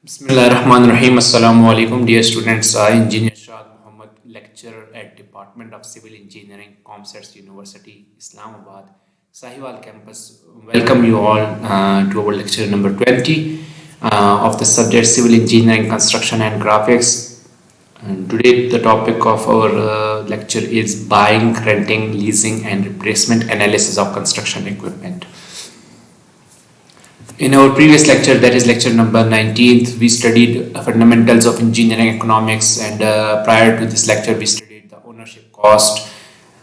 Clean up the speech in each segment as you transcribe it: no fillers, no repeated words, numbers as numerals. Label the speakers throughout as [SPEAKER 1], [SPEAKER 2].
[SPEAKER 1] Bismillahirrahmanirrahim. Assalamu alaikum, dear students. I, Engineer Shad Muhammad, lecturer at Department of Civil Engineering, ComSets University, Islamabad, Sahiwal campus. Welcome you all to our lecture number 20 of the subject Civil Engineering, Construction and Graphics. And today the topic of our lecture is buying, renting, leasing and replacement analysis of construction equipment. In our previous lecture, that is lecture number 19th, we studied fundamentals of engineering economics, and prior to this lecture, we studied the ownership cost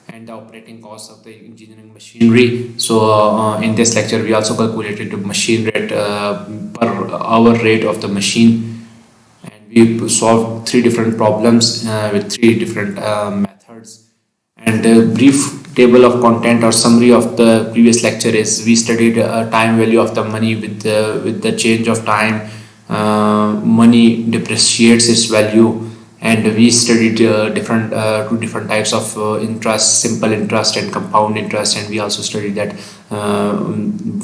[SPEAKER 1] and the operating cost of the engineering machinery. So, in this lecture, we also calculated the machine rate per hour rate of the machine, and we solved three different problems with three different methods. And a brief table of content or summary of the previous lecture is we studied time value of the money with the change of time. Money depreciates its value, and we studied different two different types of interest: simple interest and compound interest. And we also studied that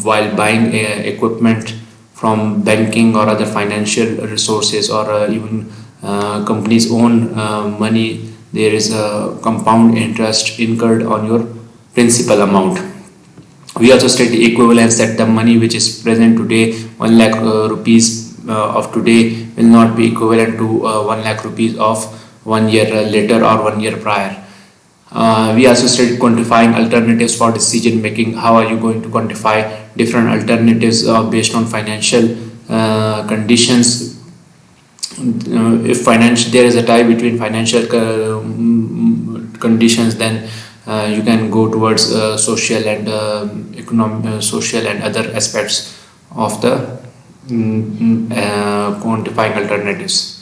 [SPEAKER 1] while buying equipment from banking or other financial resources, or even companies own money, there is a compound interest incurred on your principal amount. We also state the equivalence that the money which is present today, 1 lakh rupees of today, will not be equivalent to 1 lakh rupees of 1 year later or 1 year prior. We also studied quantifying alternatives for decision making. How are you going to quantify different alternatives based on financial conditions? If financial there is a tie between financial conditions, then you can go towards social and social and other aspects of the quantifying alternatives.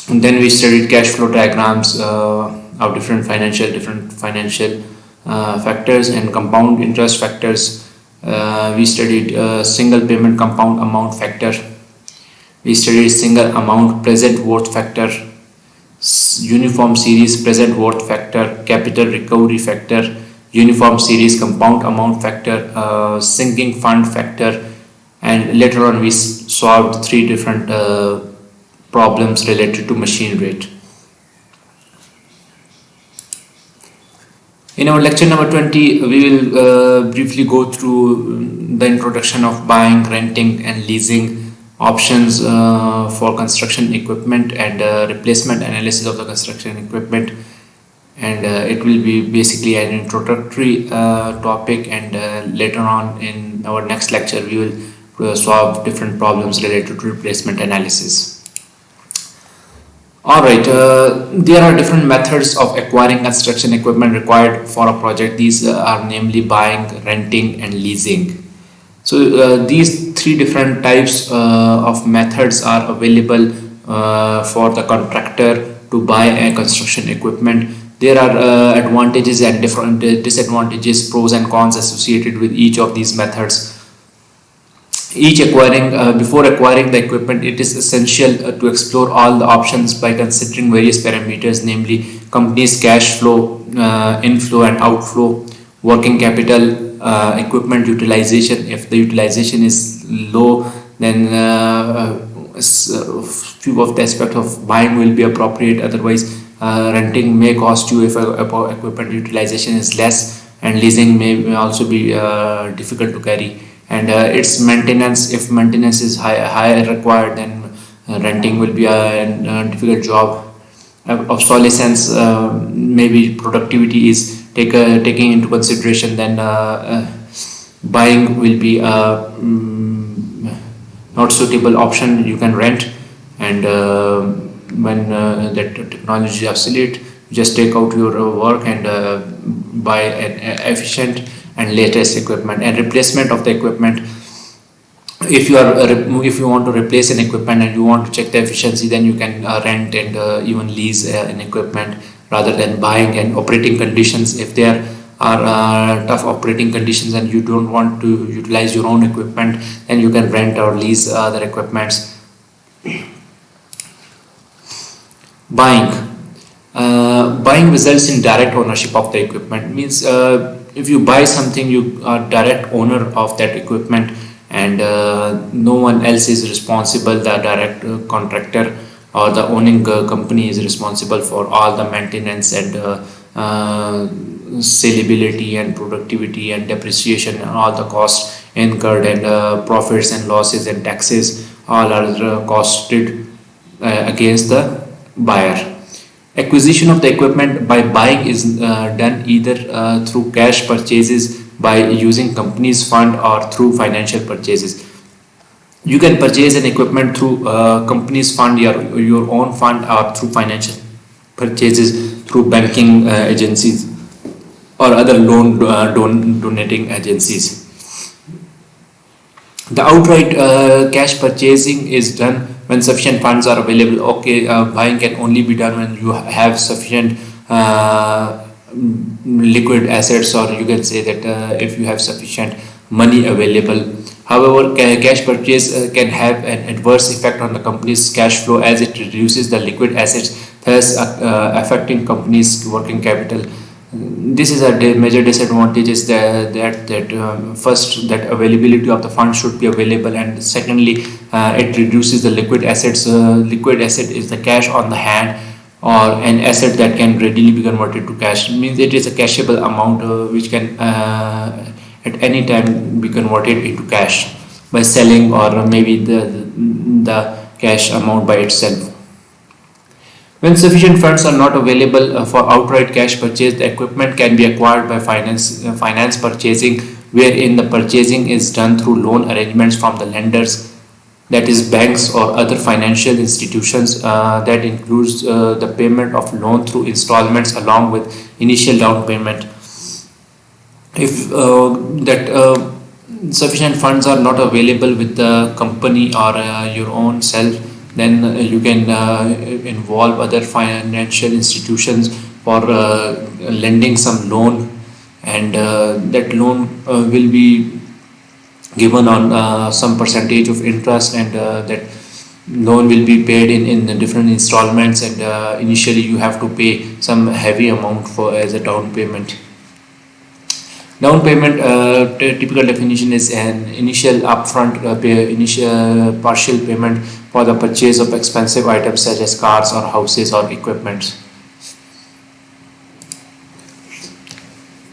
[SPEAKER 1] And then we studied cash flow diagrams of different financial factors and compound interest factors. We studied single payment compound amount factor. We studied single amount present worth factor, uniform series present worth factor, capital recovery factor, uniform series compound amount factor, sinking fund factor, and later on we solved three different problems related to machine rate. In our lecture number 20, we will briefly go through the introduction of buying, renting and leasing options for construction equipment, and replacement analysis of the construction equipment. And it will be basically an introductory topic, and later on in our next lecture we will solve different problems related to replacement analysis. Alright, there are different methods of acquiring construction equipment required for a project. These are namely buying, renting and leasing. So these three different types of methods are available for the contractor to buy a construction equipment. There are advantages and different disadvantages, pros and cons associated with each of these methods. Before acquiring the equipment, it is essential to explore all the options by considering various parameters, namely company's cash flow, inflow and outflow, working capital, equipment utilization. If the utilization is low, then few of the aspects of buying will be appropriate. Otherwise, renting may cost you if equipment utilization is less, and leasing may also be difficult to carry. And its maintenance, if maintenance is high required, then renting will be a difficult job. Obsolescence, maybe productivity is taking into consideration, then buying will be not suitable option. You can rent, and when that technology is obsolete, you just take out your work and buy an efficient and latest equipment. And replacement of the equipment, if you want to replace an equipment and you want to check the efficiency, then you can rent and even lease an equipment rather than buying. And operating conditions, if there are tough operating conditions and you don't want to utilize your own equipment, then you can rent or lease other equipments. Buying results in direct ownership of the equipment. Means if you buy something, you are direct owner of that equipment, and no one else is responsible. The direct contractor or the owning company is responsible for all the maintenance and saleability and productivity and depreciation and all the costs incurred, and profits and losses and taxes all are costed against the buyer. Acquisition of the equipment by buying is done either through cash purchases by using company's fund or through financial purchases. You can purchase an equipment through company's fund, your own fund, or through financial purchases through banking agencies or other loan donating agencies. The outright cash purchasing is done when sufficient funds are available. Okay, buying can only be done when you have sufficient liquid assets, or you can say that if you have sufficient money available. However, cash purchase can have an adverse effect on the company's cash flow as it reduces the liquid assets, thus affecting company's working capital. This is a major disadvantage is that first, that availability of the funds should be available, and secondly, it reduces the liquid assets. Liquid asset is the cash on the hand or an asset that can readily be converted to cash. It means it is a cashable amount which can at any time be converted into cash by selling, or maybe the cash amount by itself. When sufficient funds are not available for outright cash purchase, the equipment can be acquired by finance purchasing, wherein the purchasing is done through loan arrangements from the lenders, that is banks or other financial institutions. That includes the payment of loan through installments along with initial down payment. If that sufficient funds are not available with the company or your own self, then you can involve other financial institutions for lending some loan, and that loan will be given on some percentage of interest, and that loan will be paid in different installments, and initially you have to pay some heavy amount for as a down payment. Down payment typical definition is an initial upfront initial partial payment for the purchase of expensive items such as cars or houses or equipment.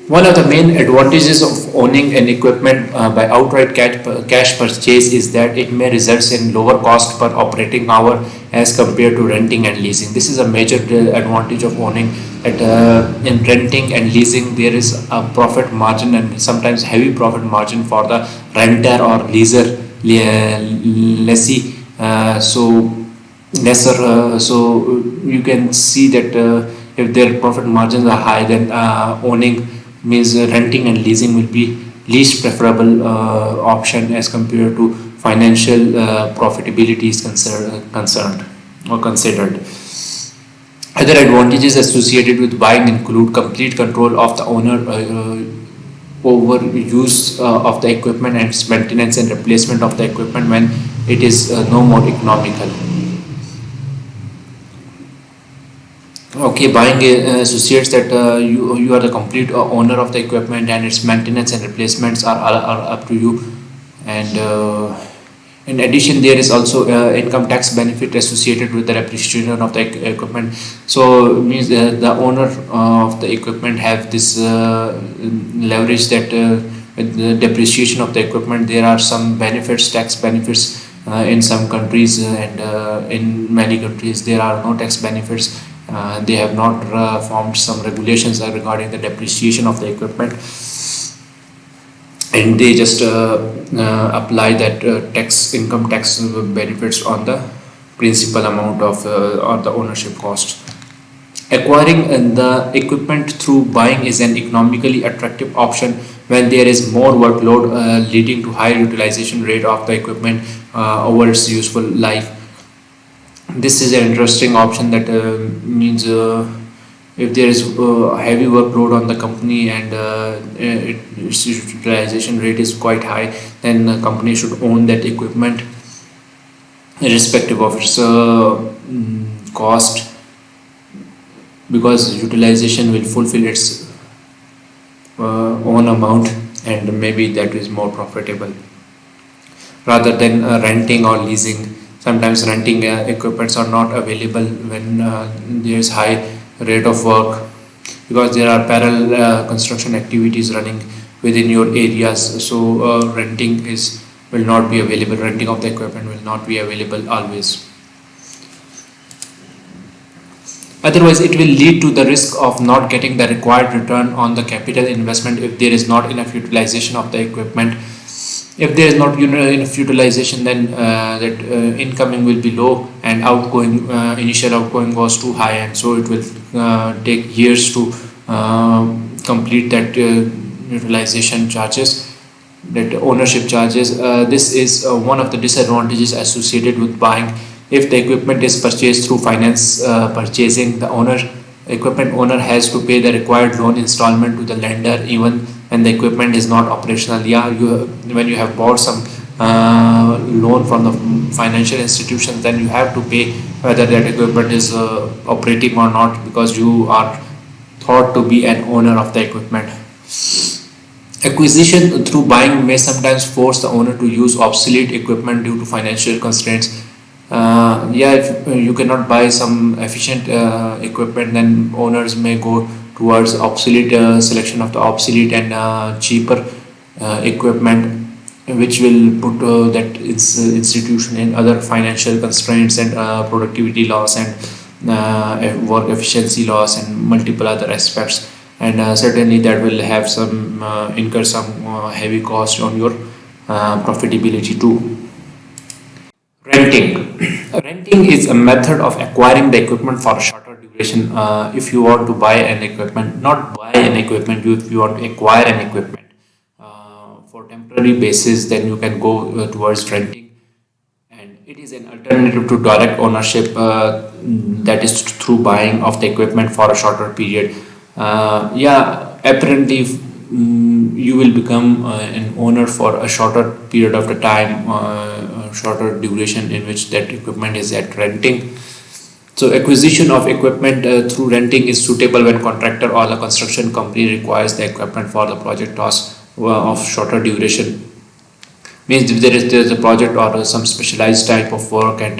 [SPEAKER 1] One of the main advantages of owning an equipment by outright cash purchase is that it may result in lower cost per operating hour as compared to renting and leasing. This is a major advantage of owning. In renting and leasing, there is a profit margin and sometimes heavy profit margin for the renter or lessee. So lesser. So you can see that if their profit margins are high, then owning means renting and leasing will be least preferable option as compared to financial profitability is concerned or considered. Other advantages associated with buying include complete control of the owner over use of the equipment and its maintenance and replacement of the equipment when it is no more economical. Okay, buying associates that you are the complete owner of the equipment, and its maintenance and replacements are up to you. And in addition, there is also income tax benefit associated with the depreciation of the equipment. So means the owner of the equipment have this leverage that with the depreciation of the equipment, there are some benefits, tax benefits in some countries, and in many countries there are no tax benefits. They have not formed some regulations regarding the depreciation of the equipment, and they just apply that income tax benefits on the principal amount of or the ownership cost. Acquiring the equipment through buying is an economically attractive option when there is more workload, leading to higher utilization rate of the equipment over its useful life. This is an interesting option that means if there is heavy workload on the company and its utilization rate is quite high, then the company should own that equipment irrespective of its cost, because utilization will fulfill its own amount, and maybe that is more profitable. rather than renting or leasing. Sometimes renting equipments are not available when there is high rate of work, because there are parallel construction activities running within your areas. So renting is will not be available. Renting of the equipment will not be available always. Otherwise, it will lead to the risk of not getting the required return on the capital investment if there is not enough utilization of the equipment. If there is not enough utilization, then that incoming will be low, and outgoing initial outgoing was too high, and so it will take years to complete that utilization charges, that ownership charges. This is one of the disadvantages associated with buying. If the equipment is purchased through finance purchasing, the equipment owner has to pay the required loan installment to the lender even when the equipment is not operational. Yeah, when you have bought some loan from the financial institution, then you have to pay whether that equipment is operating or not, because you are thought to be an owner of the equipment. Acquisition through buying may sometimes force the owner to use obsolete equipment due to financial constraints. Yeah, if you cannot buy some efficient equipment, then owners may go towards obsolete selection of the obsolete and cheaper equipment, which will put that institution in other financial constraints and productivity loss and work efficiency loss and multiple other aspects. And certainly that will have some incur some heavy cost on your profitability too. Renting. Renting is a method of acquiring the equipment for a shorter duration. If you want to buy an equipment, not buy an equipment, if you want to acquire an equipment for temporary basis, then you can go towards renting. And it is an alternative to direct ownership, that is through buying of the equipment for a shorter period. Yeah, apparently you will become an owner for a shorter period of the time, shorter duration in which that equipment is at renting. So acquisition of equipment through renting is suitable when contractor or the construction company requires the equipment for the project task of shorter duration. Means if there's a project or some specialized type of work, and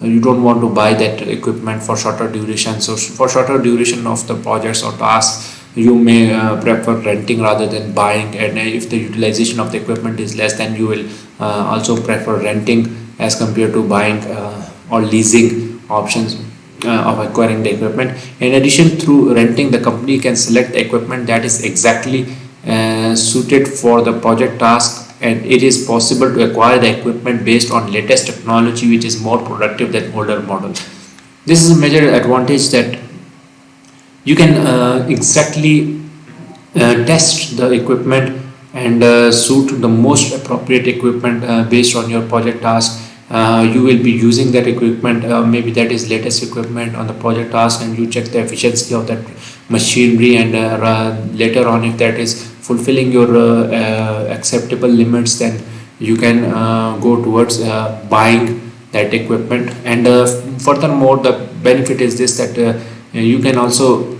[SPEAKER 1] you don't want to buy that equipment for shorter duration. So for shorter duration of the projects or tasks, you may prefer renting rather than buying. And if the utilization of the equipment is less, then you will also prefer renting as compared to buying or leasing options of acquiring the equipment. In addition, through renting, the company can select the equipment that is exactly suited for the project task, and it is possible to acquire the equipment based on latest technology which is more productive than older models. This is a major advantage, that you can exactly test the equipment and suit the most appropriate equipment based on your project task. You will be using that equipment, maybe that is latest equipment on the project task, and you check the efficiency of that machinery, and later on, if that is fulfilling your acceptable limits, then you can go towards buying that equipment. And furthermore, the benefit is this, that you can also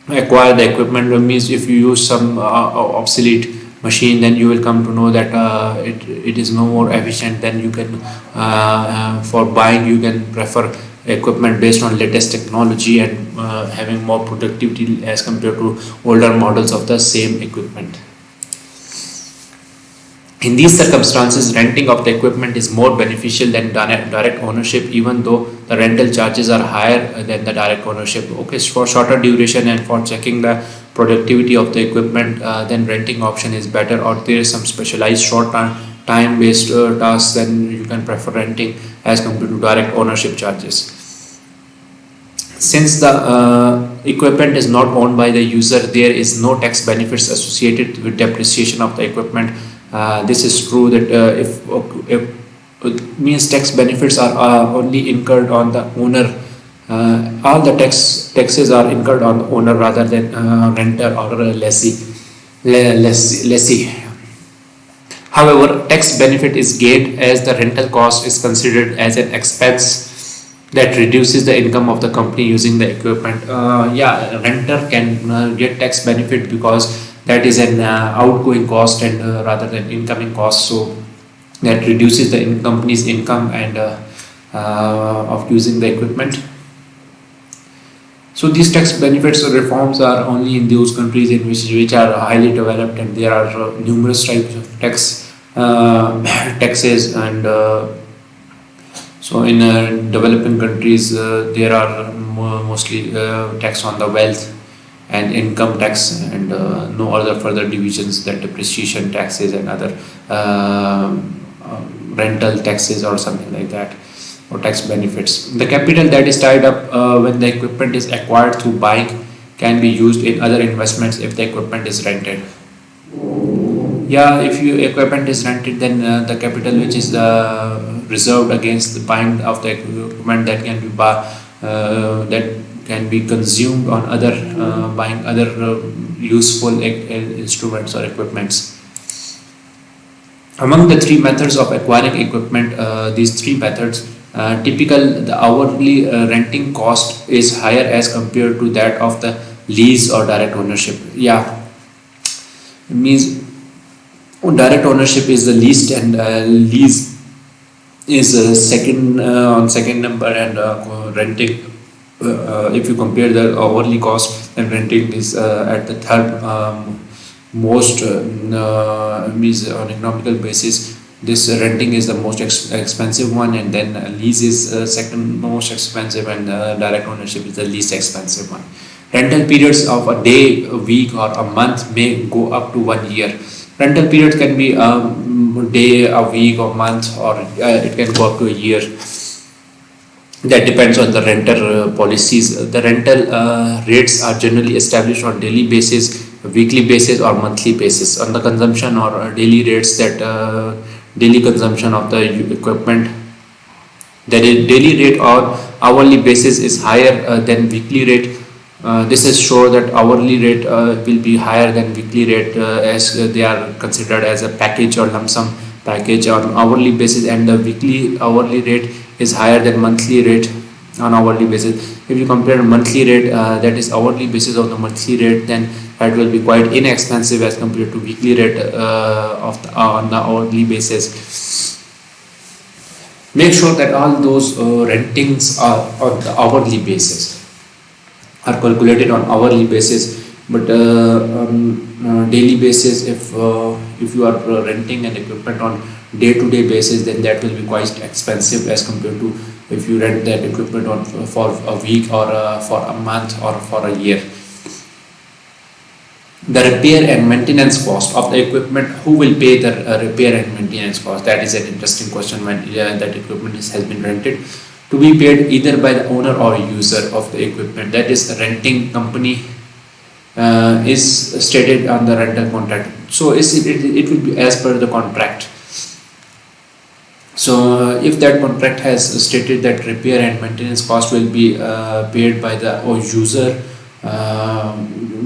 [SPEAKER 1] acquire the equipment. Means if you use some obsolete machine, then you will come to know that it is no more efficient. Then you can for buying, you can prefer equipment based on latest technology and having more productivity as compared to older models of the same equipment. In these circumstances, renting of the equipment is more beneficial than direct ownership, even though the rental charges are higher than the direct ownership. Okay, so for shorter duration and for checking the productivity of the equipment, then renting option is better. Or there is some specialized short time based tasks, then you can prefer renting as compared to direct ownership charges. Since the equipment is not owned by the user, there is no tax benefits associated with depreciation of the equipment. This is true that if it means tax benefits are only incurred on the owner. All the taxes are incurred on the owner rather than renter or lessee. However, tax benefit is gained as the rental cost is considered as an expense that reduces the income of the company using the equipment. Yeah, renter can get tax benefit because that is an outgoing cost and rather than incoming cost. So that reduces the company's income and of using the equipment. So these tax benefits or reforms are only in those countries in which are highly developed, and there are numerous types of taxes and so in developing countries there are mostly tax on the wealth and income tax, and no other further divisions that depreciation taxes and other rental taxes or something like that, or tax benefits. The capital that is tied up when the equipment is acquired through buying can be used in other investments if the equipment is rented. Yeah, if your equipment is rented, then the capital which is reserved against the buying of the equipment that can be consumed on other buying other useful instruments or equipments. Among the three methods of acquiring equipment, these three methods, the hourly renting cost is higher as compared to that of the lease or direct ownership. Yeah, it means direct ownership is the least, and lease is second on second number, and renting. If you compare the hourly cost, then renting is at the third most means on economical basis. This renting is the most expensive one, and then lease is second most expensive, and direct ownership is the least expensive one. Rental periods of a day, a week, or a month may go up to 1 year. Rental periods can be a day, a week, or month, or it can go up to a year. That depends on the renter policies. The rental rates are generally established on daily basis, weekly basis, or monthly basis. On the consumption or daily rates, that daily consumption of the equipment, the daily rate or hourly basis is higher than weekly rate. This is sure that hourly rate will be higher than weekly rate as they are considered as a package or lump sum package on hourly basis, and the weekly hourly rate is higher than monthly rate on hourly basis. If you compare monthly rate, that is hourly basis of the monthly rate, then that will be quite inexpensive as compared to weekly rate on the hourly basis. Make sure that all those rentings are on the hourly basis, are calculated on hourly basis, but on daily basis, if you are renting an equipment on day-to-day basis, then that will be quite expensive as compared to if you rent that equipment on for a week or for a month or for a year. The repair and maintenance cost of the equipment, who will pay the repair and maintenance cost? That is an interesting question when that equipment has been rented. To be paid either by the owner or user of the equipment, that is the renting company is stated on the rental contract. So it will be as per the contract. So if that contract has stated that repair and maintenance cost will be paid by the user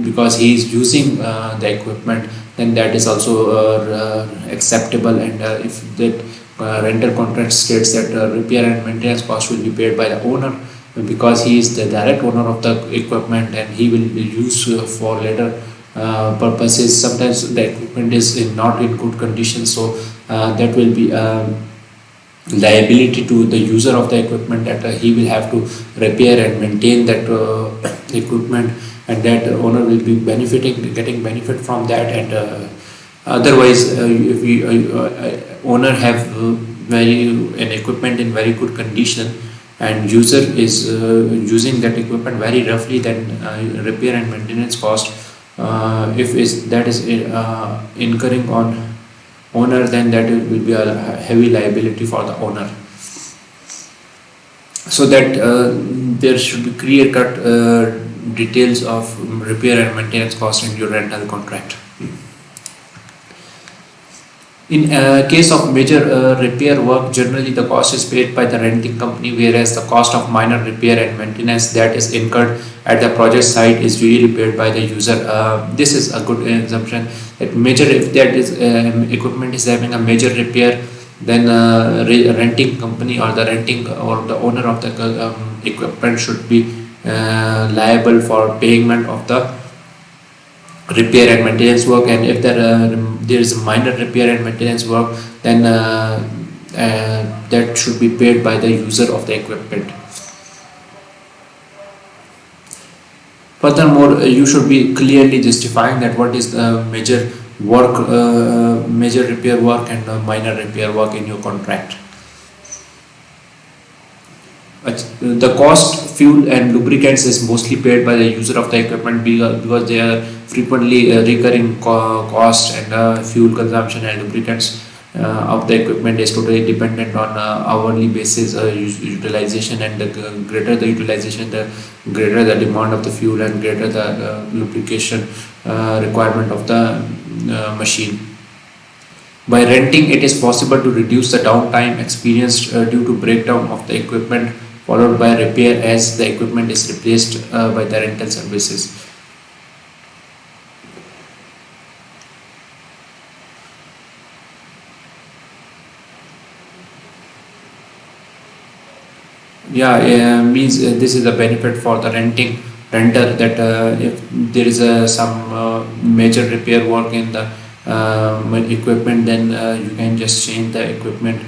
[SPEAKER 1] because he is using the equipment, then that is also acceptable. And if that rental contract states that repair and maintenance cost will be paid by the owner because he is the direct owner of the equipment and he will be used for later purposes. Sometimes the equipment is not in good condition, so that will be liability to the user of the equipment, that he will have to repair and maintain that equipment, and that owner will be getting benefit from that. And otherwise, if we owner have an equipment in very good condition and user is using that equipment very roughly, then repair and maintenance cost, if that is incurring on owner, then that will be a heavy liability for the owner. So that there should be clear-cut details of repair and maintenance cost in your rental contract. In case of major repair work, generally the cost is paid by the renting company, whereas the cost of minor repair and maintenance that is incurred at the project site is usually paid by the user. This is a good assumption that if that is equipment is having a major repair, then renting company or the owner of the equipment should be liable for payment of the repair and maintenance work, and if there is a minor repair and maintenance work, then that should be paid by the user of the equipment. Furthermore, you should be clearly justifying that what is the major work, major repair work and minor repair work in your contract. The cost, fuel and lubricants is mostly paid by the user of the equipment because they are frequently recurring cost, and fuel consumption and lubricants of the equipment is totally dependent on hourly basis utilization, and the greater the utilization, the greater the demand of the fuel and greater the lubrication requirement of the machine. By renting, it is possible to reduce the downtime experienced due to breakdown of the equipment, followed by repair as the equipment is replaced by the rental services. Means this is a benefit for the renter, that if there is some major repair work in the equipment, then you can just change the equipment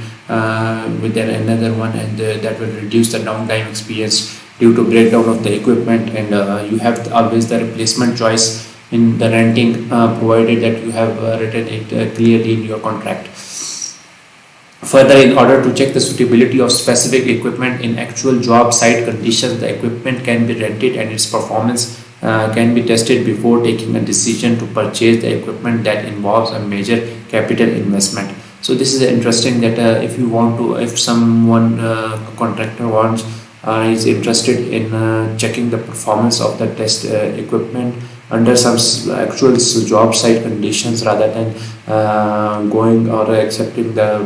[SPEAKER 1] with another one, and that will reduce the downtime experience due to breakdown of the equipment, and you have always the replacement choice in the renting, provided that you have written it clearly in your contract. Further, in order to check the suitability of specific equipment in actual job site conditions, the equipment can be rented and its performance can be tested before taking a decision to purchase the equipment that involves a major capital investment. So this is interesting that if someone contractor wants is interested in checking the performance of the test equipment under some actual job site conditions, rather than going or accepting the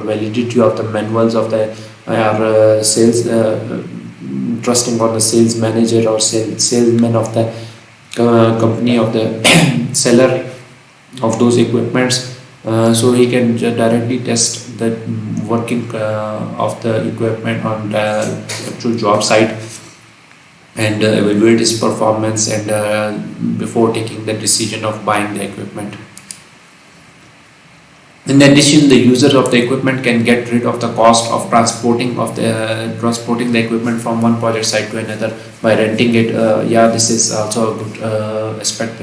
[SPEAKER 1] validity of the manuals of the sales, trusting on the sales manager or salesman of the company of the seller of those equipments. So he can directly test the working of the equipment on the actual job site, and evaluate its performance, and before taking the decision of buying the equipment. In addition, the user of the equipment can get rid of the cost of transporting the equipment from one project site to another by renting it. This is also a good aspect.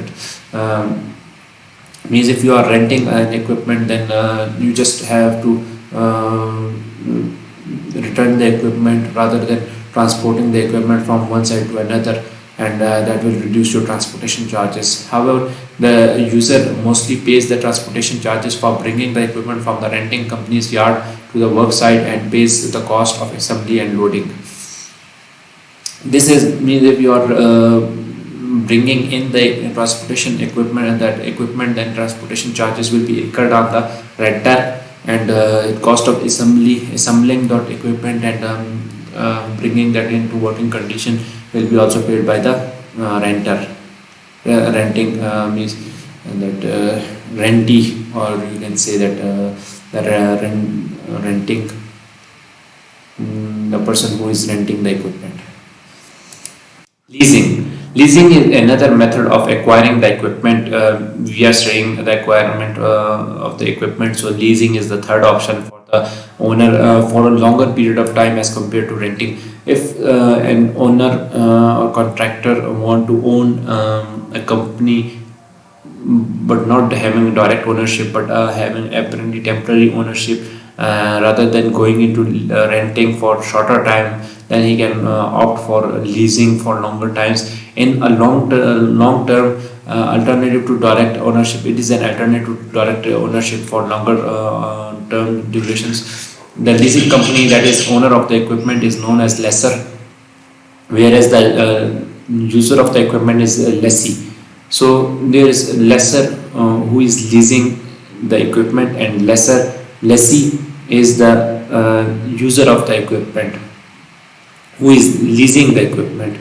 [SPEAKER 1] That means if you are renting an equipment, then you just have to return the equipment rather than transporting the equipment from one side to another, and that will reduce your transportation charges. However, the user mostly pays the transportation charges for bringing the equipment from the renting company's yard to the work site, and pays the cost of assembly and loading. This means if you are bringing in the transportation equipment, and that equipment, then transportation charges will be incurred on the renter, and cost of assembling that equipment and bringing that into working condition will be also paid by the renter. Renting means that rentee, or you can say that renting, the person who is renting the equipment. Leasing is another method of acquiring the equipment. We are studying the acquirement of the equipment, so leasing is the third option for the owner for a longer period of time as compared to renting. If an owner or contractor want to own a company, but not having direct ownership, but having apparently temporary ownership, rather than going into renting for shorter time, then he can opt for leasing for longer times. In a long term alternative to direct ownership, it is an alternative to direct ownership for longer term durations. The leasing company, that is owner of the equipment, is known as lessor, whereas the user of the equipment is a lessee. So there is lessor who is leasing the equipment, and lessee is the user of the equipment who is leasing the equipment.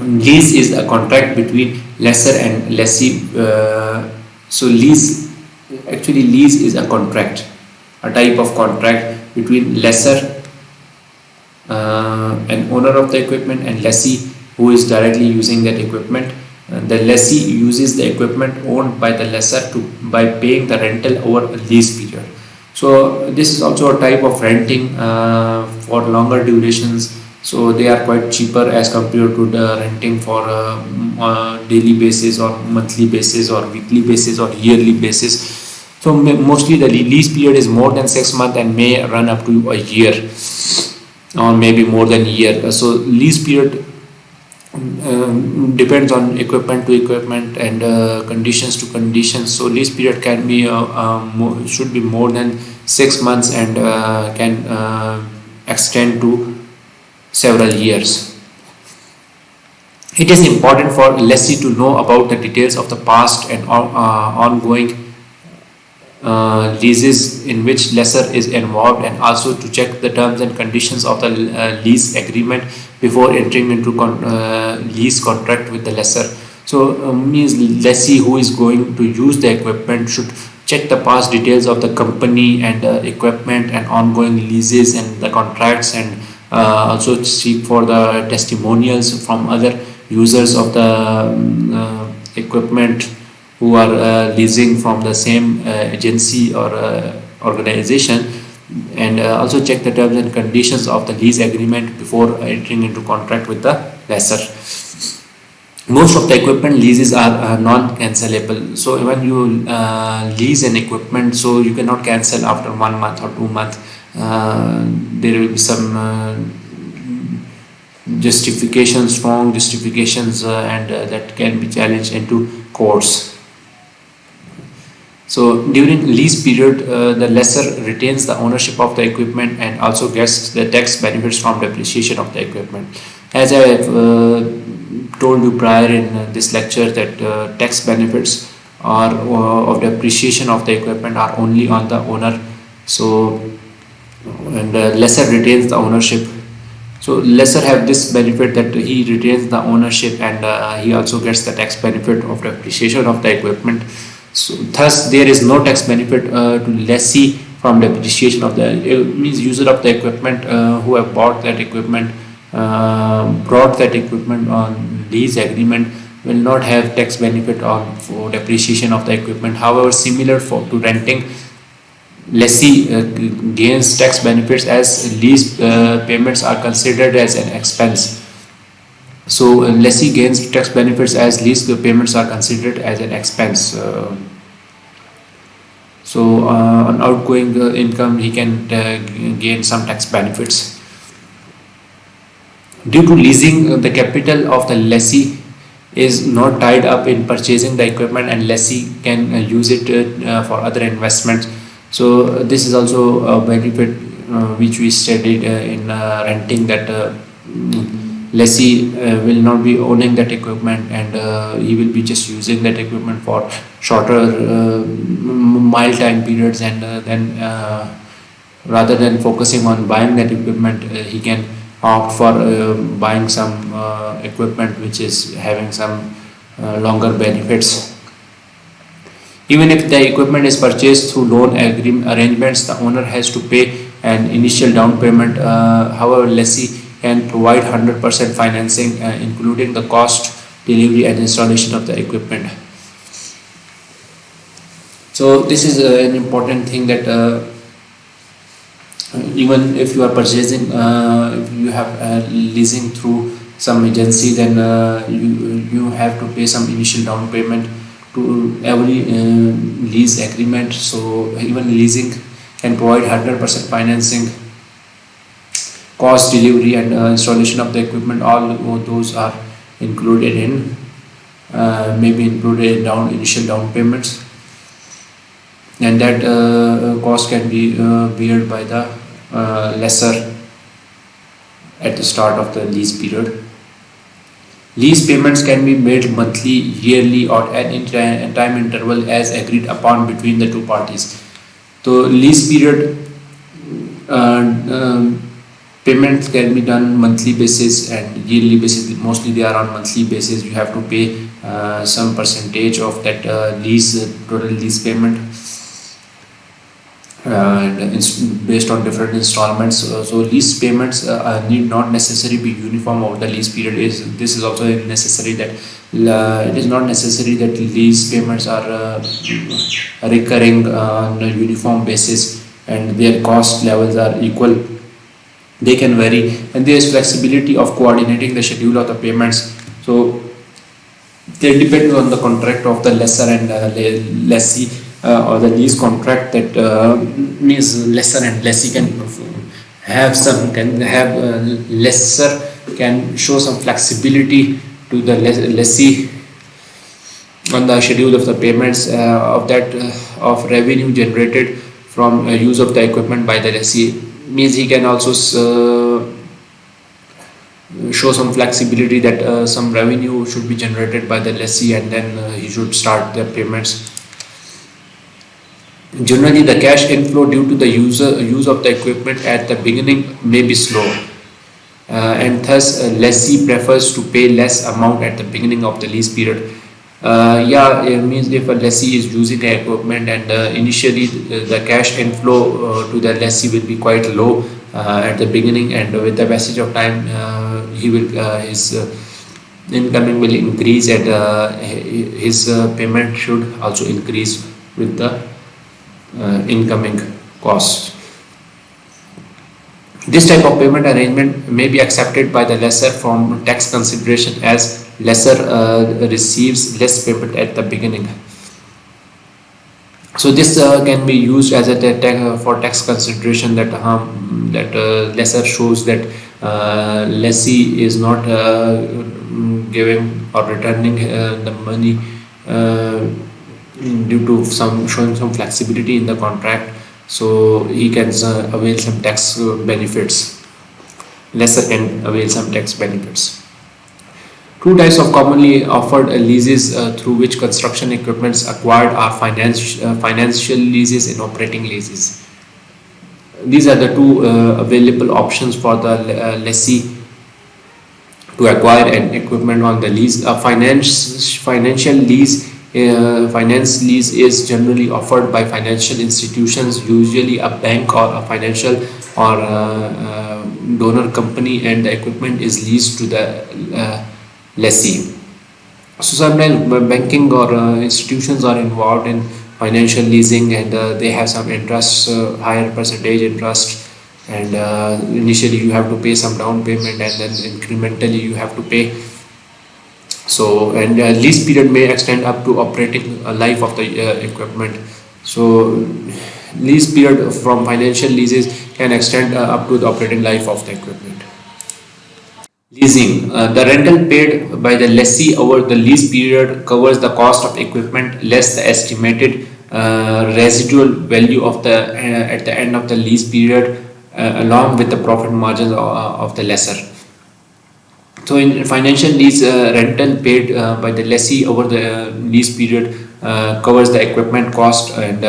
[SPEAKER 1] Lease is a contract between lessor and lessee. So lease is a contract, a type of contract between lessor, an owner of the equipment, and lessee who is directly using that equipment. The lessee uses the equipment owned by the lessor by paying the rental over a lease period. So this is also a type of renting for longer durations. So they are quite cheaper as compared to the renting for daily basis or monthly basis or weekly basis or yearly basis. So mostly the lease period is more than 6 months and may run up to a year or maybe more than a year. So lease period depends on equipment to equipment and conditions to conditions. So lease period can be should be more than 6 months and can extend to several years. It is important for lessee to know about the details of the past and ongoing leases in which lessor is involved, and also to check the terms and conditions of the lease agreement before entering into lease contract with the lessor. So means lessee who is going to use the equipment should check the past details of the company and equipment and ongoing leases and the contracts, and also seek for the testimonials from other users of the equipment who are leasing from the same agency or organization, and also check the terms and conditions of the lease agreement before entering into contract with the lessor. Most of the equipment leases are non-cancelable. So when you lease an equipment, so you cannot cancel after 1 month or 2 months. There will be some strong justifications, and that can be challenged into courts. So during lease period, the lessor retains the ownership of the equipment and also gets the tax benefits from depreciation of the equipment. As I have told you prior in this lecture, that tax benefits are of depreciation of the equipment are only on the owner. So and lessor retains the ownership. So lessor have this benefit that he retains the ownership, and he also gets the tax benefit of depreciation of the equipment. So thus there is no tax benefit to lessee from depreciation of the means user of the equipment who have bought that equipment, brought that equipment on lease agreement, will not have tax benefit on for depreciation of the equipment. However, similar to renting, lessee gains tax benefits as lease payments are considered as an expense. So lessee gains tax benefits as lease payments are considered as an expense. So on outgoing income, he can gain some tax benefits. Due to leasing, the capital of the lessee is not tied up in purchasing the equipment, and lessee can use it for other investments. So this is also a benefit which we studied in renting, that lessee will not be owning that equipment, and he will be just using that equipment for shorter mild time periods, and then rather than focusing on buying that equipment, he can opt for buying some equipment which is having some longer benefits. Even if the equipment is purchased through loan arrangements, the owner has to pay an initial down payment. However, lessee can provide 100% financing, including the cost, delivery and installation of the equipment. So this is an important thing, that even if you are purchasing, if you have leasing through some agency, then you have to pay some initial down payment to every lease agreement. So even leasing can provide 100% financing. Cost, delivery and installation of the equipment, all those are included in maybe included in initial down payments, and that cost can be borne by the lessor at the start of the lease period. Lease payments can be made monthly, yearly or at any time interval as agreed upon between the two parties. So lease period payments can be done monthly basis and yearly basis. Mostly they are on monthly basis. You have to pay some percentage of that total lease payment, and it's based on different installments. So lease payments need not necessarily be uniform over the lease period. This is also necessary that It is not necessary that lease payments are recurring on a uniform basis and their cost levels are equal. They can vary, and there is flexibility of coordinating the schedule of the payments. So they depend on the contract of the lessor and lessee, or the lease contract. That means lessor and lessee lessor can show some flexibility to the lessee on the schedule of the payments of revenue generated from use of the equipment by the lessee. Means he can also show some flexibility that some revenue should be generated by the lessee, and then he should start the payments. Generally, the cash inflow due to the use of the equipment at the beginning may be slow, and thus lessee prefers to pay less amount at the beginning of the lease period. It means if a lessee is using the equipment and initially the cash inflow to the lessee will be quite low at the beginning, and with the passage of time his incoming will increase, and his payment should also increase with the incoming cost. This type of payment arrangement may be accepted by the lessor from tax consideration, as lessor receives less payment at the beginning. So this can be used as a for tax consideration, that lessor shows that lessee is not giving or returning the money due to showing some flexibility in the contract, so he can avail some tax benefits. Lessor can avail some tax benefits. Two types of commonly offered leases through which construction equipments acquired are financial leases and operating leases. These are the two available options for the lessee to acquire an equipment on the lease. A financial lease finance lease is generally offered by financial institutions, usually a bank or a financial or donor company, and the equipment is leased to the lessee. So sometimes banking or institutions are involved in financial leasing, and they have some interest, higher percentage interest, and initially you have to pay some down payment, and then incrementally you have to pay. So, and lease period may extend up to operating life of the equipment. So lease period from financial leases can extend up to the operating life of the equipment. Leasing. The rental paid by the lessee over the lease period covers the cost of equipment less the estimated residual value of the at the end of the lease period, along with the profit margins of the lessor. So in financial lease, rental paid by the lessee over the lease period covers the equipment cost, and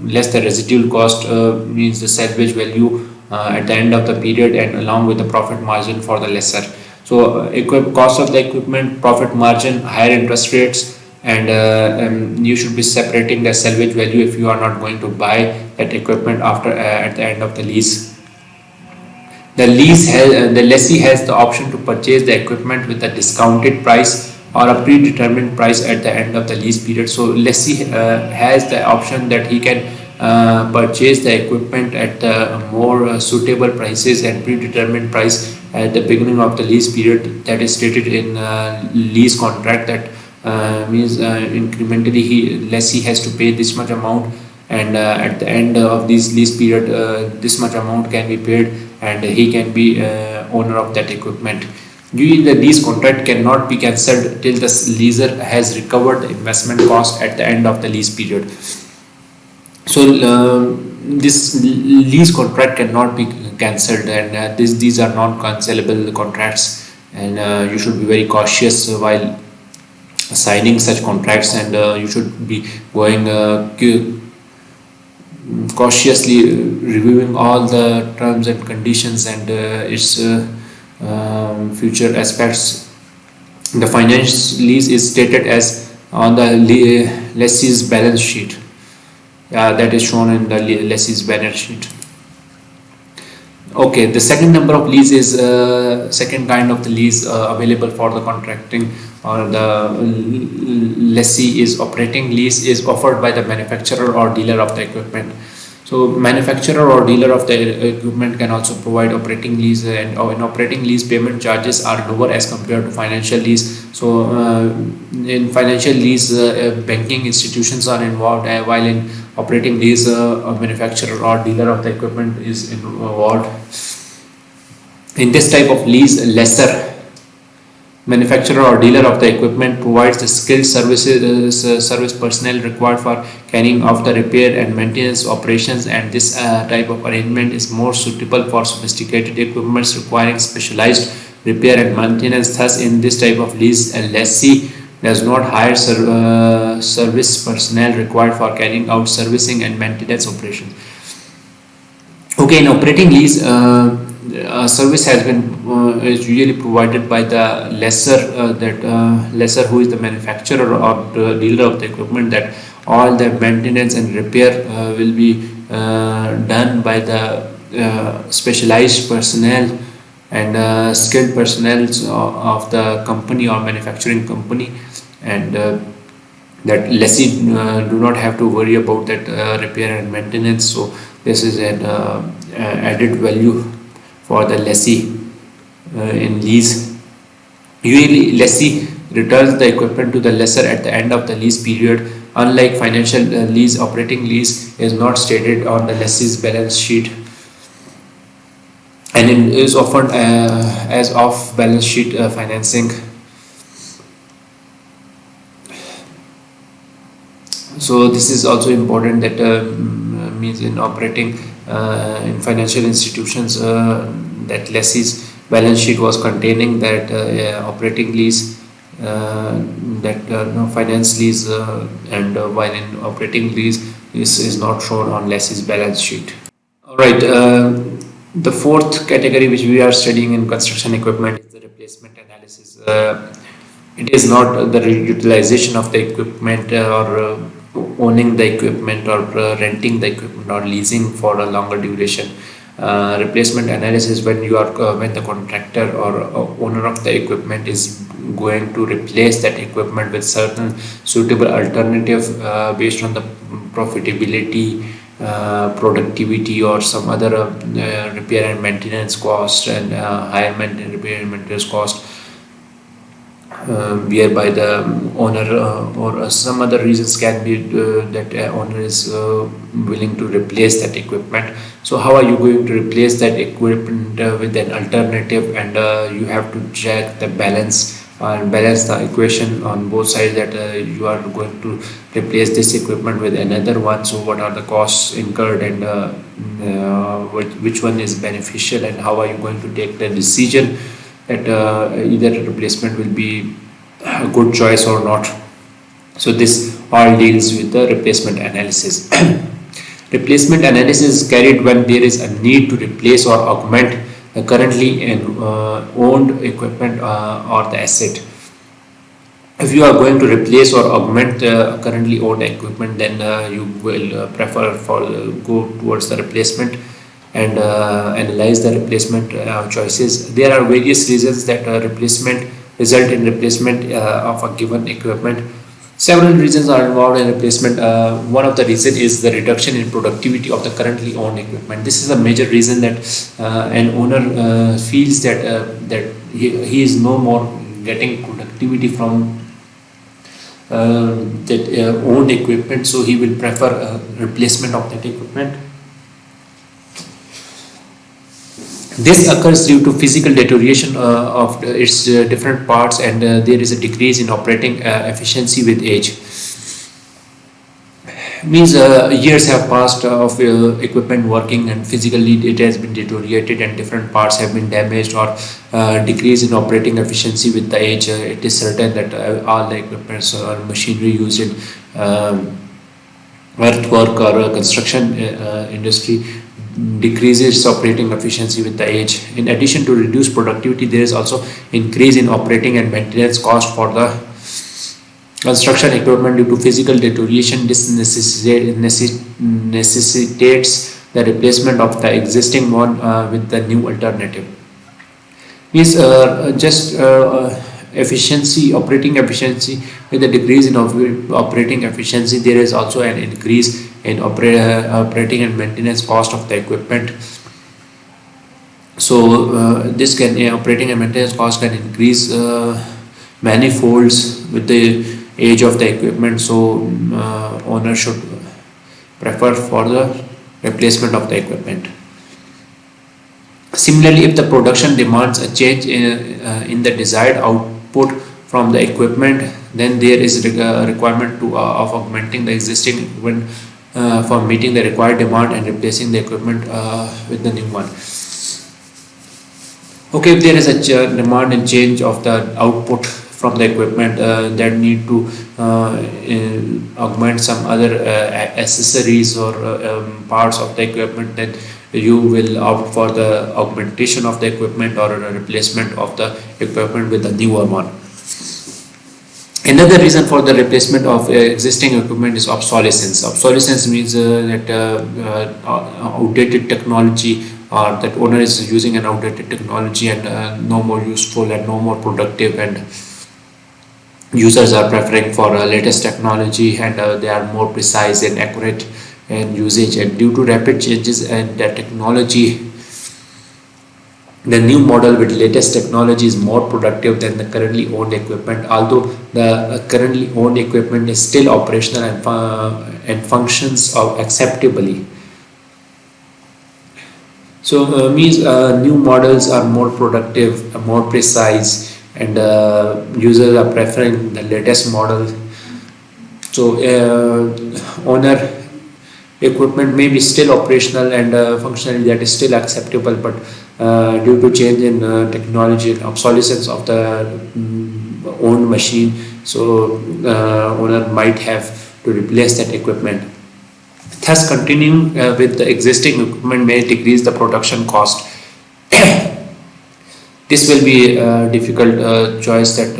[SPEAKER 1] less the residual cost, means the salvage value at the end of the period, and along with the profit margin for the lessor. So cost of the equipment, profit margin, higher interest rates, and you should be separating the salvage value if you are not going to buy that equipment after at the end of the lease. The lessee has the option to purchase the equipment with a discounted price or a predetermined price at the end of the lease period. So lessee has the option that he can purchase the equipment at the more suitable prices and predetermined price at the beginning of the lease period, that is stated in lease contract. That means incrementally lessee has to pay this much amount, and at the end of this lease period this much amount can be paid, and he can be owner of that equipment. Usually the lease contract cannot be cancelled till the leaser has recovered the investment cost at the end of the lease period. So this lease contract cannot be cancelled, and these are non-cancellable contracts, and you should be very cautious while signing such contracts, and you should be going cautiously reviewing all the terms and conditions and its future aspects. The finance lease is stated as on the lessee's balance sheet. That is shown in the lessee's balance sheet. Okay, the second number of lease is second kind of the lease available for the contracting or the lessee is operating lease is offered by the manufacturer or dealer of the equipment. So manufacturer or dealer of the equipment can also provide operating lease, and in operating lease payment charges are lower as compared to financial lease. So in financial lease banking institutions are involved, while in operating lease a manufacturer or dealer of the equipment is involved. In this type of lease, lesser manufacturer or dealer of the equipment provides the skilled service personnel required for carrying out the repair and maintenance operations, and this type of arrangement is more suitable for sophisticated equipments requiring specialized repair and maintenance. Thus, in this type of lease, a lessee does not hire service personnel required for carrying out servicing and maintenance operations. Okay, in operating lease, service has been is usually provided by the lessor who is the manufacturer or the dealer of the equipment, that all the maintenance and repair will be done by the specialized personnel and skilled personnel of the company or manufacturing company, and that lessee do not have to worry about that repair and maintenance. So this is an added value for the lessee in lease. Usually lessee returns the equipment to the lessor at the end of the lease period. Unlike financial lease, operating lease is not stated on the lessee's balance sheet, and it is often as off balance sheet financing. So this is also important, that means in operating in financial institutions, that lessee's balance sheet was containing that operating lease, that no finance lease, and while in operating lease this is not shown on lessee's balance sheet. All right, the fourth category which we are studying in construction equipment is the replacement analysis. It is not the utilization of the equipment or owning the equipment or renting the equipment or leasing for a longer duration. Replacement analysis, when you are when the contractor or owner of the equipment is going to replace that equipment with certain suitable alternative based on the profitability, productivity, or some other repair and maintenance cost, and higher repair and maintenance cost whereby the owner or some other reasons can be that owner is willing to replace that equipment. So how are you going to replace that equipment with an alternative, and you have to check the balance and balance the equation on both sides, that you are going to replace this equipment with another one. So what are the costs incurred, and which one is beneficial, and how are you going to take the decision that either replacement will be a good choice or not. So this all deals with the replacement analysis. Replacement analysis is carried when there is a need to replace or augment the currently owned equipment or the asset. If you are going to replace or augment the currently owned equipment, then you will prefer for go towards the replacement and analyze the replacement choices. There are various reasons that replacement result in replacement of a given equipment. Several reasons are involved in replacement. One of the reason is the reduction in productivity of the currently owned equipment. This is a major reason that an owner feels that he is no more getting productivity from that owned equipment, so he will prefer replacement of that equipment. This occurs due to physical deterioration of its different parts, and there is a decrease in operating efficiency with age. Means years have passed of equipment working, and physically it has been deteriorated and different parts have been damaged, or decrease in operating efficiency with the age. It is certain that all the equipment or machinery used in earthwork or construction industry decreases operating efficiency with the age. In addition to reduced productivity, there is also increase in operating and maintenance cost for the construction equipment due to physical deterioration. This necessitates the replacement of the existing one with the new alternative. Is just efficiency, operating efficiency. With the decrease in operating efficiency, there is also an increase in operating and maintenance cost of the equipment. So this can operating and maintenance cost can increase many folds with the age of the equipment. So owner should prefer for the replacement of the equipment. Similarly, if the production demands a change in the desired output from the equipment, then there is a requirement of augmenting the existing equipment for meeting the required demand and replacing the equipment with the new one. Okay, if there is a demand and change of the output from the equipment, that need to augment some other accessories or parts of the equipment, then you will opt for the augmentation of the equipment or a replacement of the equipment with a newer one. Another reason for the replacement of existing equipment is obsolescence. Obsolescence means that outdated technology, or that owner is using an outdated technology and no more useful and no more productive, and users are preferring for latest technology, and they are more precise and accurate in usage. And due to rapid changes in the technology, the new model with latest technology is more productive than the currently owned equipment, although the currently owned equipment is still operational and functions acceptably. So means new models are more productive, more precise, and users are preferring the latest model. So owner equipment may be still operational and functionally that is still acceptable, but due to change in technology and obsolescence of the owned machine, so owner might have to replace that equipment. Thus, continuing with the existing equipment may decrease the production cost. This will be a difficult choice, that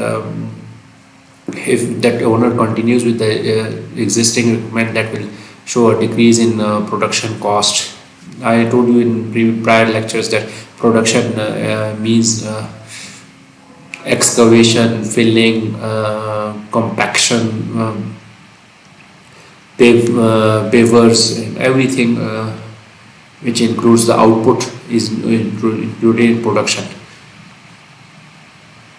[SPEAKER 1] if that owner continues with the existing equipment, that will show a decrease in production cost. I told you in prior lectures that production means excavation, filling, compaction, pavers, and everything which includes the output is included in production.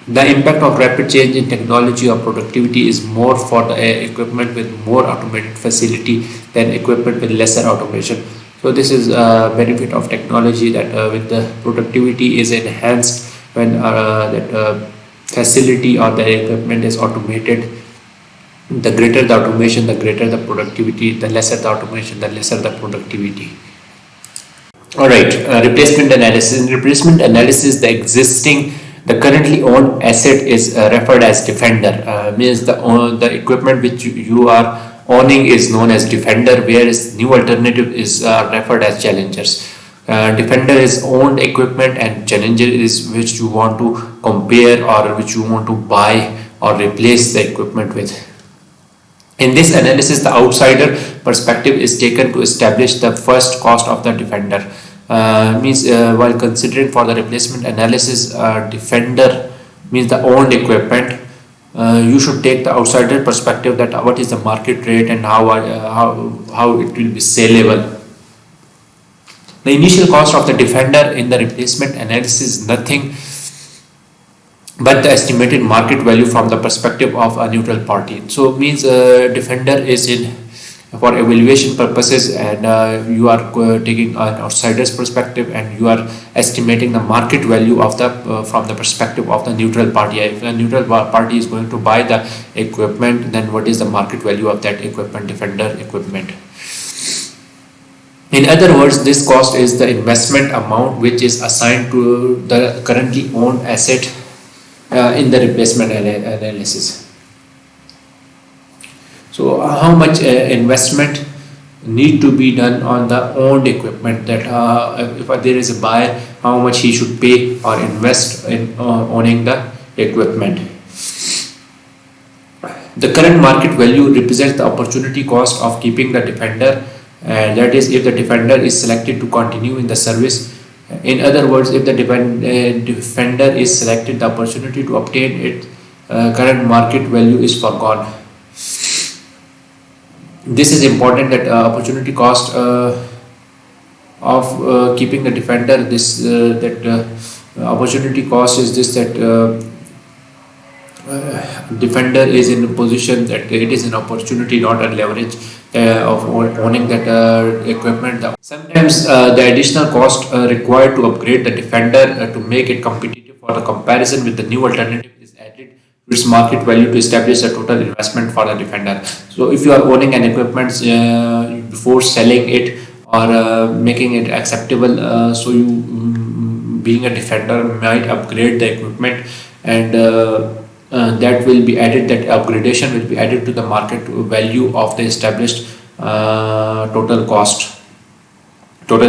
[SPEAKER 1] The impact of rapid change in technology or productivity is more for the equipment with more automated facility than equipment with lesser automation. So this is a benefit of technology, that with the productivity is enhanced when that facility or the equipment is automated. The greater the automation, the greater the productivity. The lesser the automation, the lesser the productivity. All right, replacement analysis. In replacement analysis, the currently owned asset is referred as defender. Means the equipment which you are owning is known as defender, whereas new alternative is referred as challengers. Defender is owned equipment, and challenger is which you want to compare or which you want to buy or replace the equipment with. In this analysis, the outsider perspective is taken to establish the first cost of the defender. Means while considering for the replacement analysis, defender means the owned equipment. You should take the outsider perspective, that what is the market rate and how it will be saleable. The initial cost of the defender in the replacement analysis is nothing but the estimated market value from the perspective of a neutral party. So means defender is in for evaluation purposes, and you are taking an outsider's perspective, and you are estimating the market value of the from the perspective of the neutral party. If a neutral party is going to buy the equipment, then what is the market value of that equipment, defender equipment? In other words, this cost is the investment amount which is assigned to the currently owned asset in the replacement analysis. So how much investment need to be done on the owned equipment, that if there is a buyer, how much he should pay or invest in owning the equipment. The current market value represents the opportunity cost of keeping the defender That is, if the defender is selected to continue in the service. In other words, if the defender is selected, the opportunity to obtain its current market value is forgone. This is important, that opportunity cost of keeping the defender. This that opportunity cost is this, that defender is in a position that it is an opportunity, not a leverage of owning that equipment. Sometimes the additional cost required to upgrade the defender to make it competitive for the comparison with the new alternative is added to its market value to establish the total investment for the defender. So if you are owning an equipment, before selling it or making it acceptable, so you, being a defender, might upgrade the equipment, and that will be added, that upgradation will be added to the market value of the established total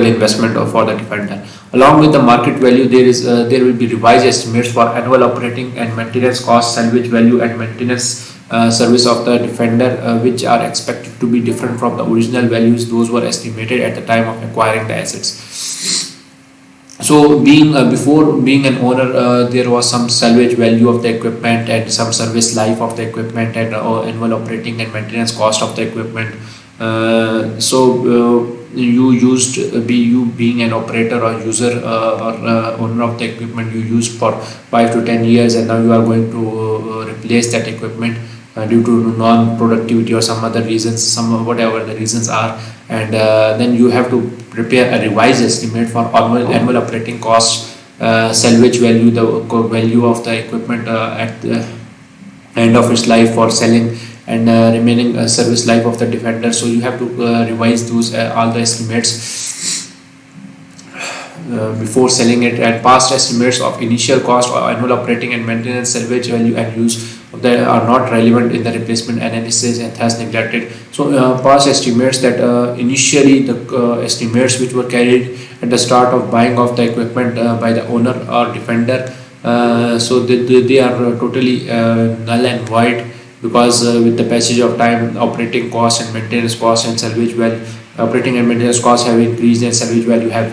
[SPEAKER 1] investment for the defender. Along with the market value, there will be revised estimates for annual operating and maintenance costs, salvage value, and maintenance service of the defender, which are expected to be different from the original values those were estimated at the time of acquiring the assets. So, before being an owner, there was some salvage value of the equipment and some service life of the equipment, and annual operating and maintenance cost of the equipment. You used you being an operator or user or owner of the equipment, you used for 5 to 10 years, and now you are going to replace that equipment due to non-productivity or some other reasons, some whatever the reasons are, and then you have to prepare a revised estimate for annual operating cost, salvage value, the value of the equipment at the end of its life for selling, and remaining service life of the defender. So you have to revise those all the estimates before selling it, and past estimates of initial cost or annual operating and maintenance, salvage value, and use of that are not relevant in the replacement analysis and thus neglected. So past estimates, that initially the estimates which were carried at the start of buying of the equipment by the owner or defender, so they are totally null and void, because with the passage of time, operating costs and maintenance costs and salvage value, operating and maintenance costs have increased, and salvage value have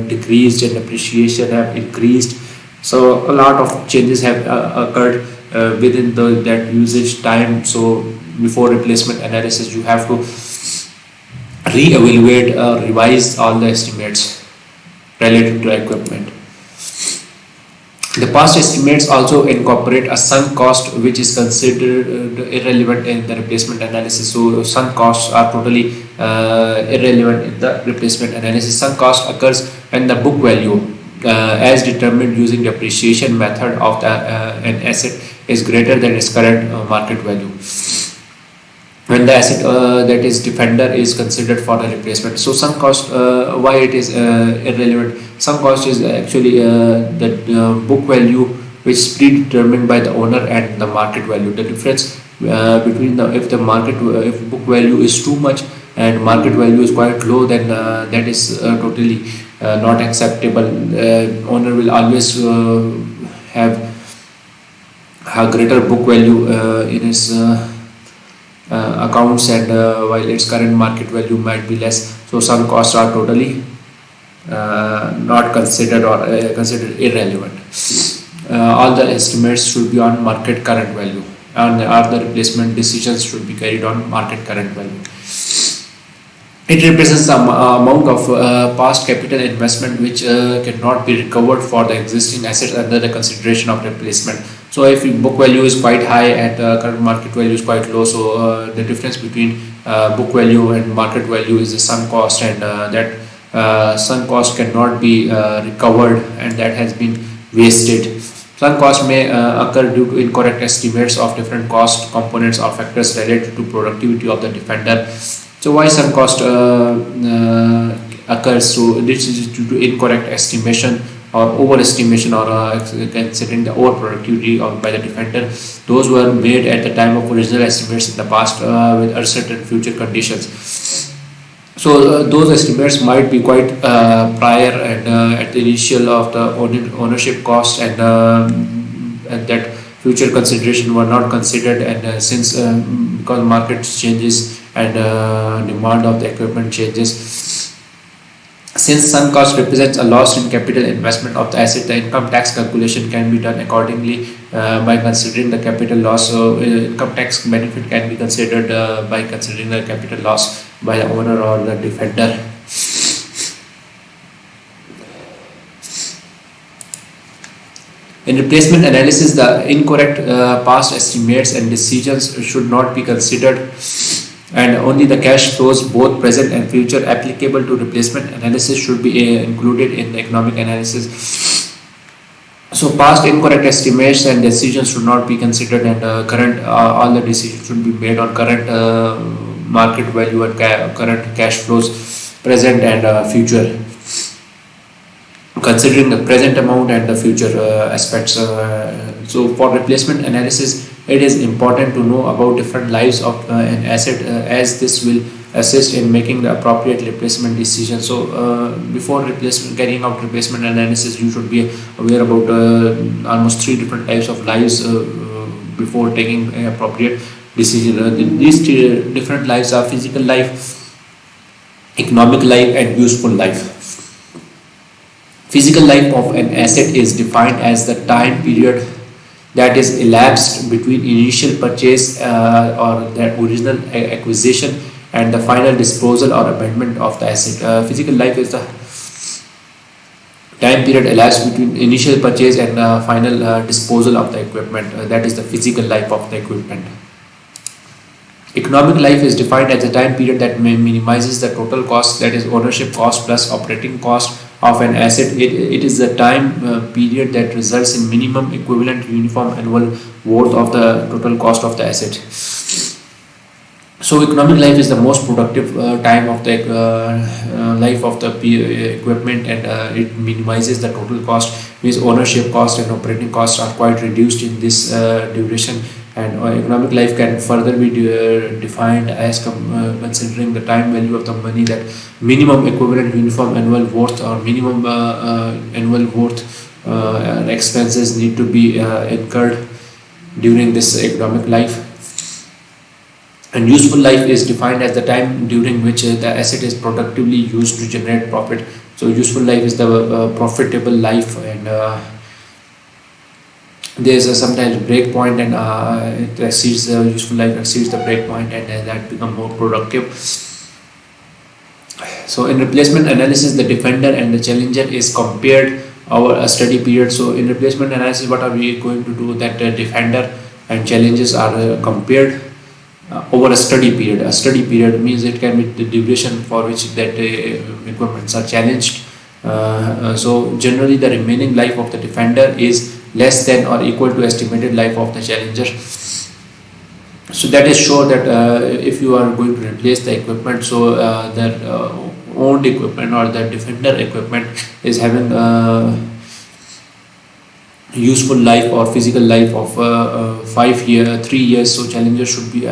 [SPEAKER 1] decreased, and appreciation have increased. So a lot of changes have occurred within that usage time. So before replacement analysis, you have to re-evaluate, revise all the estimates related to equipment. The past estimates also incorporate a sunk cost, which is considered irrelevant in the replacement analysis. So sunk costs are totally irrelevant in the replacement analysis. Sunk cost occurs when the book value, as determined using depreciation method of an asset, is greater than its current market value, when the asset, that is defender, is considered for the replacement. So sunk cost, why it is irrelevant? Sunk cost is actually the book value which is predetermined by the owner and the market value. The difference between if book value is too much and market value is quite low, then that is totally not acceptable. Owner will always have a greater book value in his accounts, and while its current market value might be less. So some costs are totally not considered, or considered irrelevant. All the estimates should be on market current value, and all the replacement decisions should be carried on market current value. It represents the amount of past capital investment which cannot be recovered for the existing assets under the consideration of replacement. So if book value is quite high and current market value is quite low, so the difference between book value and market value is the sunk cost, and that sunk cost cannot be recovered, and that has been wasted. Sunk cost may occur due to incorrect estimates of different cost components or factors related to productivity of the defender. So why sunk cost occurs? So this is due to incorrect estimation or overestimation, or considering the overproductivity by the defender. Those were made at the time of original estimates in the past with uncertain future conditions. So those estimates might be quite prior, and at the initial of the ownership cost, and that future consideration were not considered, and since because market changes and demand of the equipment changes. Since sunk cost represents a loss in capital investment of the asset, the income tax calculation can be done accordingly by considering the capital loss. So, income tax benefit can be considered by considering the capital loss by the owner or the defender. In replacement analysis, the incorrect past estimates and decisions should not be considered, and only the cash flows, both present and future, applicable to replacement analysis should be included in the economic analysis. So, past incorrect estimates and decisions should not be considered, and current all the decisions should be made on current market value and current cash flows, present and future, considering the present amount and the future aspects. So for replacement analysis, it is important to know about different lives of an asset, as this will assist in making the appropriate replacement decision. So before carrying out replacement analysis, you should be aware about almost three different types of lives before taking an appropriate decision. These three different lives are physical life, economic life, and useful life. Physical life of an asset is defined as the time period that is elapsed between initial purchase or the original acquisition and the final disposal or abandonment of the asset. Physical life is the time period elapsed between initial purchase and final disposal of the equipment. That is the physical life of the equipment. Economic life is defined as a time period that minimizes the total cost, that is ownership cost plus operating cost of an asset. It is the time period that results in minimum equivalent uniform annual worth of the total cost of the asset. So economic life is the most productive time of the life of the equipment, and it minimizes the total cost, means ownership cost and operating costs are quite reduced in this duration. And economic life can further be defined as considering the time value of the money, that minimum equivalent uniform annual worth or minimum annual worth expenses need to be incurred during this economic life. And useful life is defined as the time during which the asset is productively used to generate profit. So useful life is the profitable life, and there is sometimes break point, and it exceeds the useful life exceeds the break point, and that become more productive. So in replacement analysis, the defender and the challenger is compared over a study period. So in replacement analysis, what are we going to do? That defender and challenges are compared over a study period. A study period means it can be the duration for which that equipments are challenged. So generally, the remaining life of the defender is less than or equal to estimated life of the challenger. So that is sure that if you are going to replace the equipment, so the owned equipment or the defender equipment is having useful life or physical life of 3 years. So challenger should be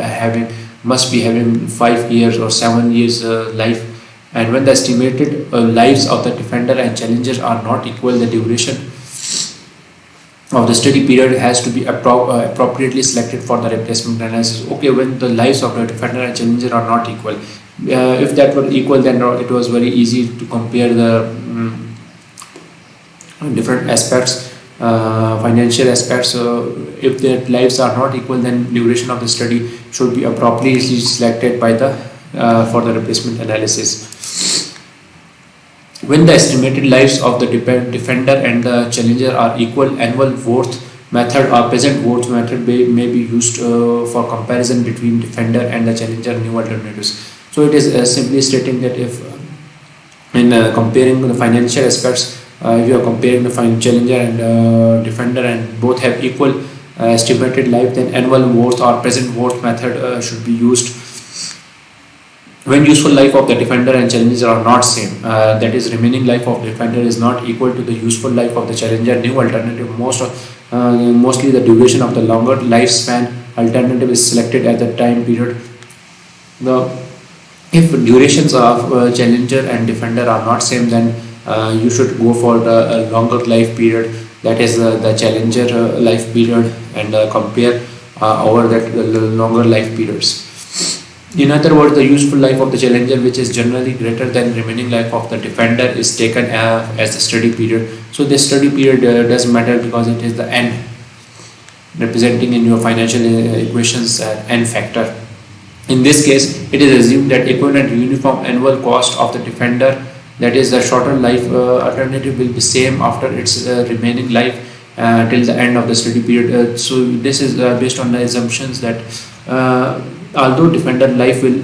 [SPEAKER 1] must be having 5 years or 7 years life. And when the estimated lives of the defender and challenger are not equal, the duration of the study period has to be appropriately selected for the replacement analysis. Okay, when the lives of the defender and challenger are not equal, if that were equal, then it was very easy to compare the different aspects, financial aspects. If their lives are not equal, then duration of the study should be appropriately selected by the for the replacement analysis. When the estimated lives of the defender and the challenger are equal, annual worth method or present worth method may be used for comparison between defender and the challenger new alternatives. So it is simply stating that if in comparing the financial aspects, if you are comparing the challenger and defender and both have equal estimated life, then annual worth or present worth method should be used. When useful life of the defender and challenger are not same, that is remaining life of defender is not equal to the useful life of the challenger new alternative, mostly the duration of the longer lifespan alternative is selected at the time period. If durations of challenger and defender are not same, then you should go for the longer life period, that is the challenger life period, and compare over that longer life periods. In other words, the useful life of the Challenger, which is generally greater than remaining life of the Defender, is taken as the study period. So the study period does matter because it is the n, representing in your financial equations n factor. In this case, it is assumed that equivalent uniform annual cost of the Defender, that is the shorter life alternative, will be same after its remaining life till the end of the study period. So this is based on the assumptions that although Defender life will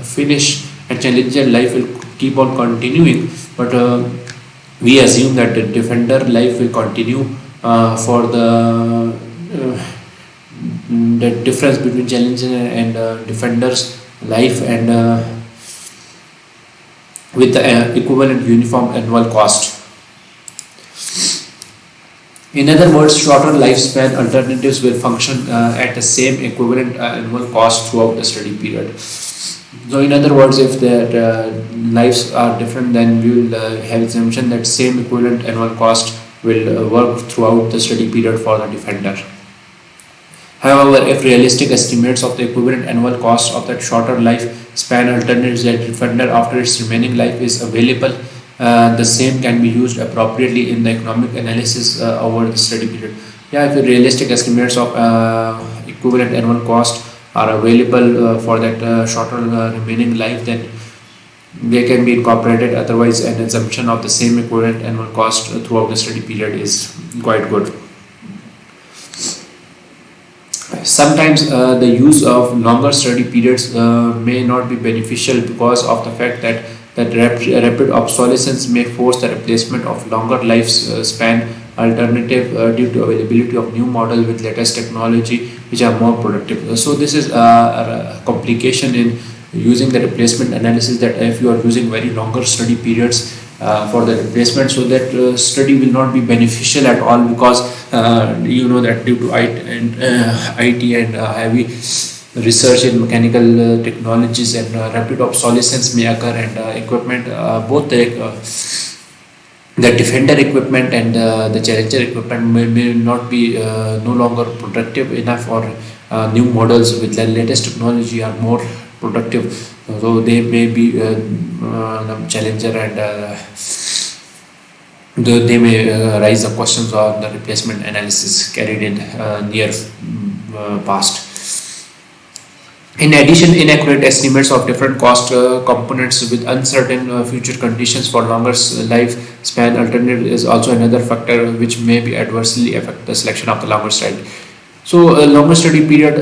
[SPEAKER 1] finish and Challenger life will keep on continuing, but we assume that the Defender life will continue for the difference between Challenger and Defender's life, and with the equivalent uniform annual cost. In other words, shorter lifespan alternatives will function at the same equivalent annual cost throughout the study period. So, in other words, if the lives are different, then we will have assumption that same equivalent annual cost will work throughout the study period for the Defender. However, if realistic estimates of the equivalent annual cost of that shorter lifespan alternatives that Defender after its remaining life is available, the same can be used appropriately in the economic analysis over the study period. Yeah, if the realistic estimates of equivalent annual cost are available for that shorter remaining life, then they can be incorporated. Otherwise, an assumption of the same equivalent annual cost throughout the study period is quite good. Sometimes the use of longer study periods may not be beneficial because of the fact that rapid obsolescence may force the replacement of longer lifespan alternative due to availability of new models with latest technology which are more productive. So this is a complication in using the replacement analysis, that if you are using very longer study periods for the replacement, so that study will not be beneficial at all, because you know that due to IT and heavy research in mechanical technologies, and rapid obsolescence may occur, and equipment, both the Defender equipment and the Challenger equipment may not be no longer productive enough, or new models with the latest technology are more productive, so they may be Challenger, and they may raise the questions on the replacement analysis carried in near past. In addition, inaccurate estimates of different cost components with uncertain future conditions for longer lifespan alternative is also another factor which may be adversely affect the selection of the longer study. So, longer study period.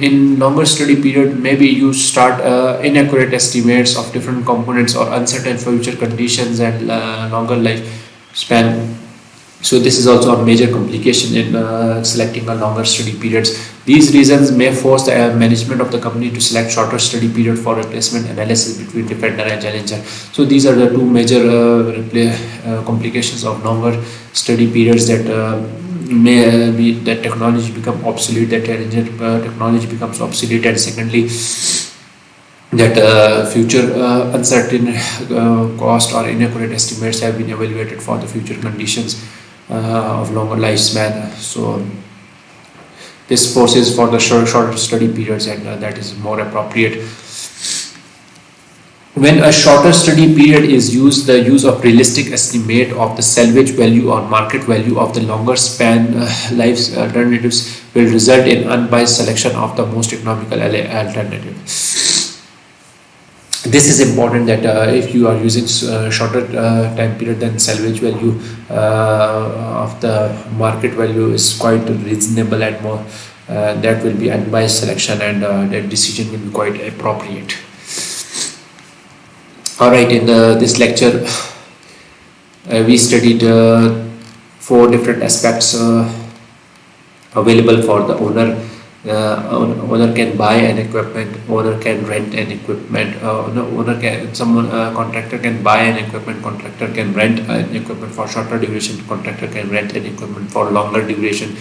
[SPEAKER 1] In longer study period, maybe you start inaccurate estimates of different components or uncertain future conditions and longer lifespan. So this is also a major complication in selecting a longer study periods. These reasons may force the management of the company to select shorter study period for replacement analysis between Defender and Challenger. So these are the two major complications of longer study periods, that may be that technology become obsolete, that Challenger technology becomes obsolete, and secondly, that future uncertain cost or inaccurate estimates have been evaluated for the future conditions of longer lifespan. So this forces for the shorter study periods, and that is more appropriate. When a shorter study period is used, the use of realistic estimate of the salvage value or market value of the longer span life alternatives will result in unbiased selection of the most economical alternative. This is important, that if you are using shorter time period, then salvage value of the market value is quite reasonable, and more that will be unbiased selection, and that decision will be quite appropriate. Alright, in this lecture we studied 4 different aspects available for the owner. Owner can buy an equipment, owner can rent an equipment, contractor can buy an equipment, contractor can rent an equipment for shorter duration, contractor can rent an equipment for longer duration.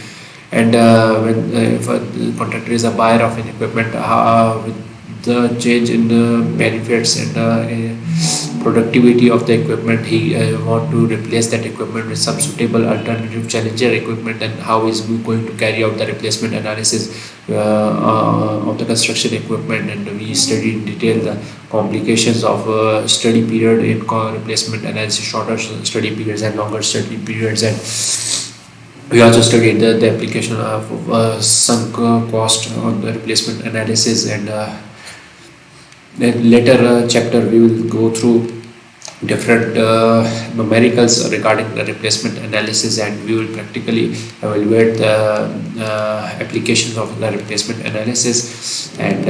[SPEAKER 1] And when if a contractor is a buyer of an equipment, with the change in the benefits and productivity of the equipment. He want to replace that equipment with some suitable alternative challenger equipment, and how is we going to carry out the replacement analysis of the construction equipment. And we studied in detail the complications of study period in replacement analysis, shorter study periods and longer study periods. And we also studied the application of sunk cost on the replacement analysis. And then later chapter we will go through different numericals regarding the replacement analysis, and we will practically evaluate the applications of the replacement analysis. And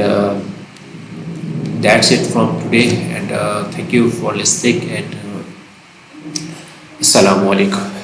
[SPEAKER 1] that's it from today. And thank you for listening. And assalamu alaikum.